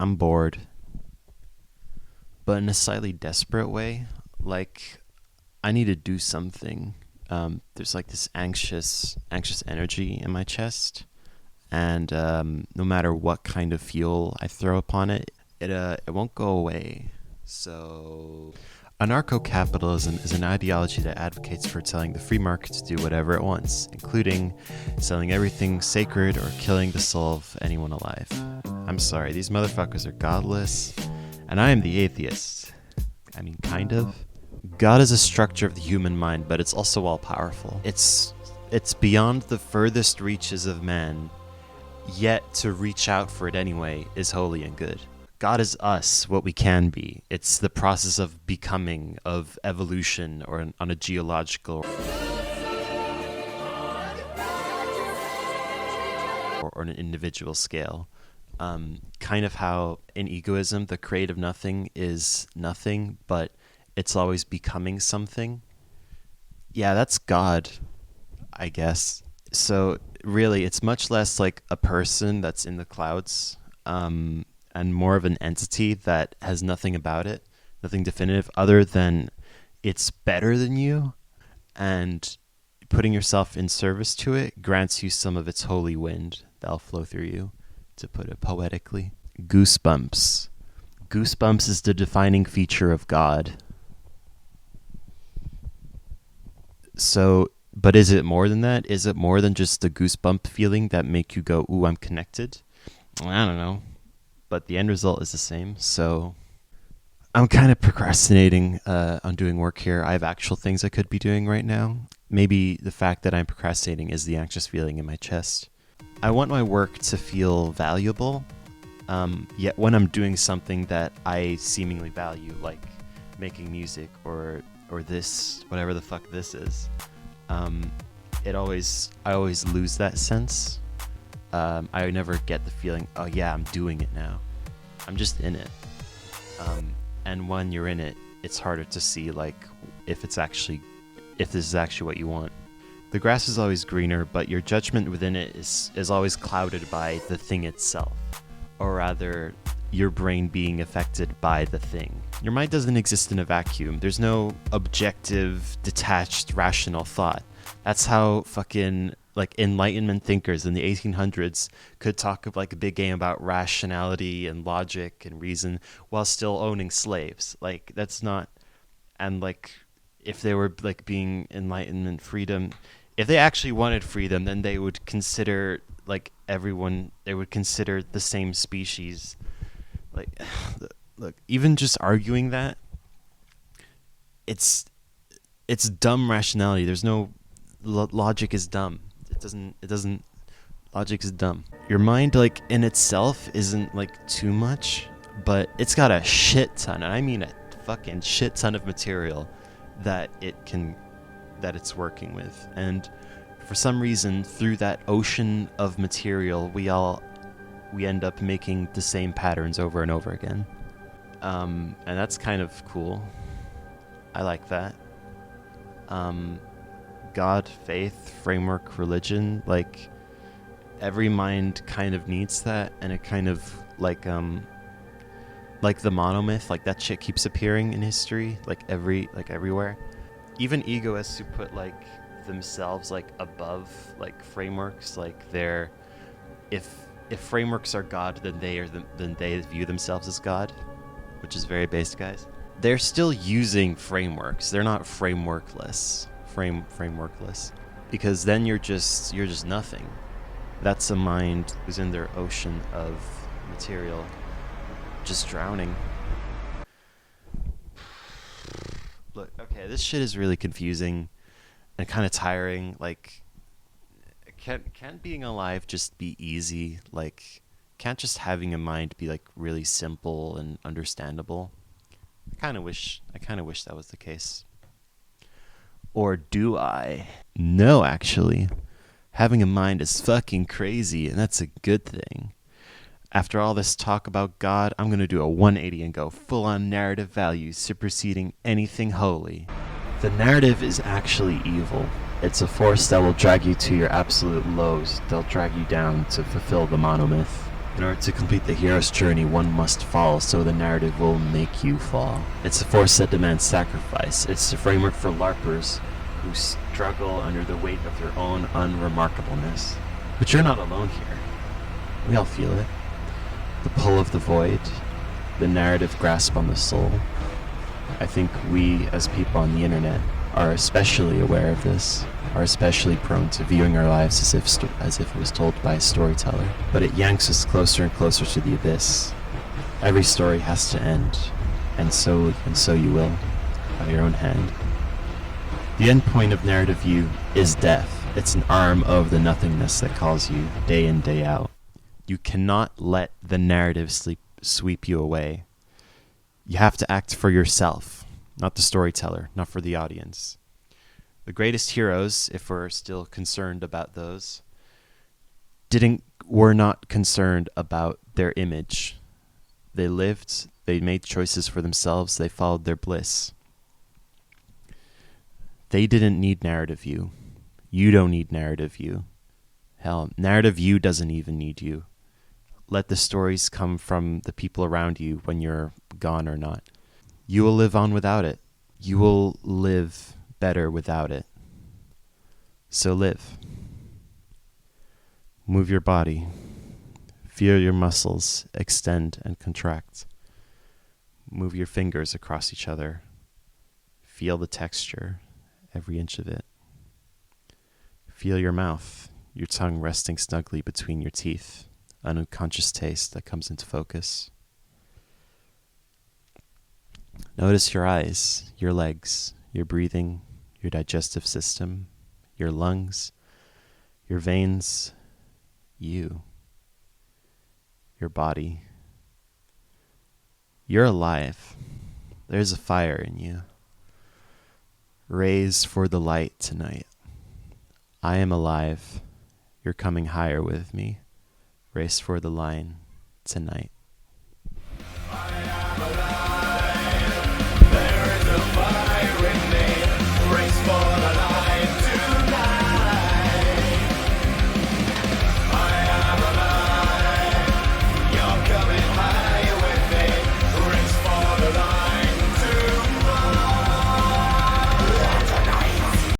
I'm bored, but in a slightly desperate way. Like, I need to do something. There's like this anxious energy in my chest, and no matter what kind of fuel I throw upon it, it won't go away. So, anarcho-capitalism is an ideology that advocates for telling the free market to do whatever it wants, including selling everything sacred or killing the soul of anyone alive. I'm sorry, these motherfuckers are godless, and I am the atheist. I mean, kind of. God is a structure of the human mind, but it's also all-powerful. It's beyond the furthest reaches of man, yet to reach out for it anyway is holy and good. God is us, what we can be. It's the process of becoming, of evolution, or on a geological or an individual scale. Kind of how in egoism, the creative nothing is nothing, but it's always becoming something. Yeah, that's God, I guess. So really, it's much less like a person that's in the clouds, and more of an entity that has nothing about it, nothing definitive, other than it's better than you, and putting yourself in service to it grants you some of its holy wind that'll flow through you, to put it poetically. Goosebumps. Goosebumps is the defining feature of God. So, but is it more than that? Is it more than just the goosebump feeling that make you go, ooh, I'm connected? I don't know. But the end result is the same. So I'm kind of procrastinating on doing work here. I have actual things I could be doing right now. Maybe the fact that I'm procrastinating is the anxious feeling in my chest. I want my work to feel valuable, yet when I'm doing something that I seemingly value, like making music or this, whatever the fuck this is, I always lose that sense. I never get the feeling, oh yeah, I'm doing it now. I'm just in it. And when you're in it, it's harder to see like if this is actually what you want. The grass is always greener, but your judgment within it is always clouded by the thing itself, or rather, your brain being affected by the thing. Your mind doesn't exist in a vacuum. There's no objective, detached, rational thought. That's how fucking like Enlightenment thinkers in the 1800s could talk of like a big game about rationality and logic and reason while still owning slaves. Like that's not, and like if they were like being Enlightenment freedom, if they actually wanted freedom, then they would consider like everyone, they would consider the same species. Like, look, even just arguing that, it's dumb rationality. There's no logic is dumb. It doesn't. Logic is dumb. Your mind, like in itself, isn't like too much, but it's got a shit ton, and I mean a fucking shit ton of material that it's working with, and for some reason, through that ocean of material, we end up making the same patterns over and over again. And that's kind of cool. I like that. God, faith, framework, religion, like every mind kind of needs that, and it kind of like the monomyth, like that shit keeps appearing in history, like everywhere. Even egoists who put like themselves like above like frameworks, like they're if frameworks are God, then they view themselves as God, which is very basic, guys. They're still using frameworks. They're not frameworkless, because then you're just nothing. That's a mind who's in their ocean of material, just drowning. Look, okay, this shit is really confusing and kind of tiring. Like, can't being alive just be easy? Like, can't just having a mind be like really simple and understandable? I kind of wish that was the case. Or do I? No, actually. Having a mind is fucking crazy, and that's a good thing. After all this talk about God, I'm going to do a 180 and go full-on narrative values superseding anything holy. The narrative is actually evil. It's a force that will drag you to your absolute lows. They'll drag you down to fulfill the monomyth. In order to complete the hero's journey, one must fall, so the narrative will make you fall. It's a force that demands sacrifice. It's the framework for LARPers who struggle under the weight of their own unremarkableness. But you're not alone here. We all feel it. The pull of the void, the narrative grasp on the soul. I think we, as people on the internet, are especially aware of this, are especially prone to viewing our lives as if it was told by a storyteller. But it yanks us closer and closer to the abyss. Every story has to end, and so you will, by your own hand. The end point of narrative view is death. It's an arm of the nothingness that calls you day in, day out. You cannot let the narrative sweep you away. You have to act for yourself, not the storyteller, not for the audience. The greatest heroes, if we're still concerned about those, were not concerned about their image. They lived, they made choices for themselves, they followed their bliss. They didn't need narrative view. You don't need narrative view. Hell, narrative view doesn't even need you. Let the stories come from the people around you when you're gone or not. You will live on without it. You will live better without it. So live. Move your body. Feel your muscles extend and contract. Move your fingers across each other. Feel the texture, every inch of it. Feel your mouth, your tongue resting snugly between your teeth, an unconscious taste that comes into focus. Notice your eyes, your legs, your breathing, your digestive system, your lungs, your veins, you, your body. You're alive. There's a fire in you. Raise for the light tonight. I am alive. You're coming higher with me. Race for the line tonight.